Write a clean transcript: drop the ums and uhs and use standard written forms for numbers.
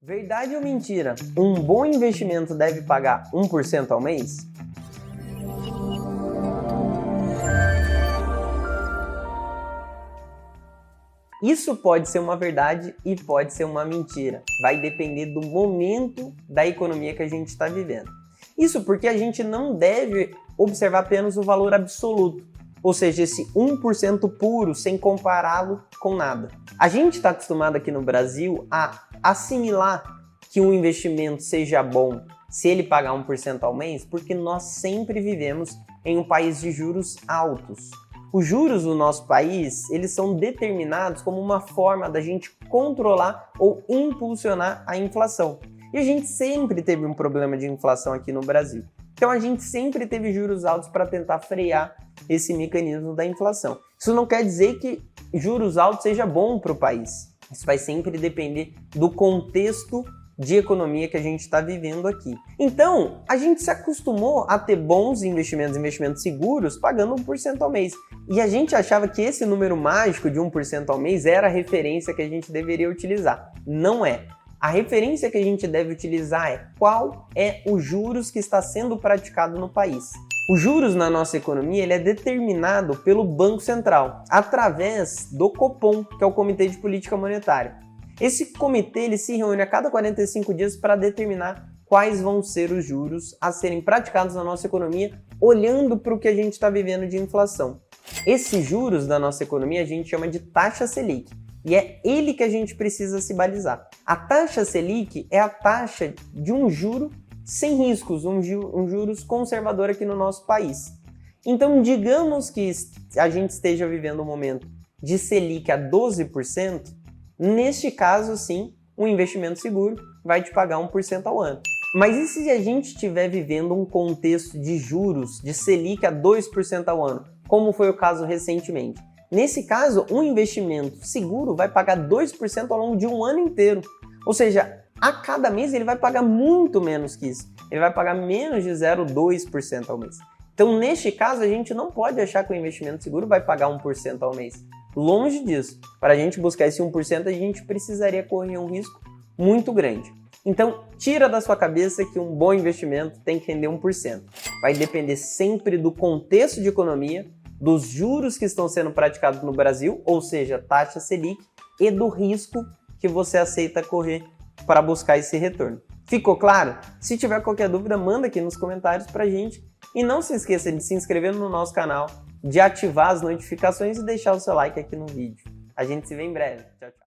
Verdade ou mentira? Um bom investimento deve pagar 1% ao mês? Isso pode ser uma verdade e pode ser uma mentira. Vai depender do momento da economia que a gente está vivendo. Isso porque a gente não deve observar apenas o valor absoluto, ou seja, esse 1% puro sem compará-lo com nada. A gente está acostumado aqui no Brasil a assimilar que um investimento seja bom se ele pagar 1% ao mês, porque nós sempre vivemos em um país de juros altos. Os juros do nosso país, eles são determinados como uma forma da gente controlar ou impulsionar a inflação. E a gente sempre teve um problema de inflação aqui no Brasil. Então a gente sempre teve juros altos para tentar frear esse mecanismo da inflação. Isso não quer dizer que juros altos seja bom para o país. Isso vai sempre depender do contexto de economia que a gente está vivendo aqui. Então, a gente se acostumou a ter bons investimentos seguros pagando 1% ao mês. E a gente achava que esse número mágico de 1% ao mês era a referência que a gente deveria utilizar. Não é. A referência que a gente deve utilizar é qual é o juros que está sendo praticado no país. O juros na nossa economia ele é determinado pelo Banco Central, através do Copom, que é o Comitê de Política Monetária. Esse comitê ele se reúne a cada 45 dias para determinar quais vão ser os juros a serem praticados na nossa economia, olhando para o que a gente está vivendo de inflação. Esses juros da nossa economia a gente chama de taxa Selic, e é ele que a gente precisa se balizar. A taxa Selic é a taxa de um juro sem riscos, um juros conservador aqui no nosso país. Então, digamos que a gente esteja vivendo um momento de Selic a 12%, neste caso, sim, um investimento seguro vai te pagar 1% ao ano. Mas e se a gente estiver vivendo um contexto de juros de Selic a 2% ao ano, como foi o caso recentemente? Nesse caso, um investimento seguro vai pagar 2% ao longo de um ano inteiro. Ou seja, a cada mês ele vai pagar muito menos que isso. Ele vai pagar menos de 0,2% ao mês. Então, neste caso, a gente não pode achar que o investimento seguro vai pagar 1% ao mês. Longe disso. Para a gente buscar esse 1%, a gente precisaria correr um risco muito grande. Então, tira da sua cabeça que um bom investimento tem que render 1%. Vai depender sempre do contexto de economia, dos juros que estão sendo praticados no Brasil, ou seja, taxa Selic, e do risco que você aceita correr para buscar esse retorno. Ficou claro? Se tiver qualquer dúvida, manda aqui nos comentários para a gente. E não se esqueça de se inscrever no nosso canal, de ativar as notificações e deixar o seu like aqui no vídeo. A gente se vê em breve. Tchau, tchau.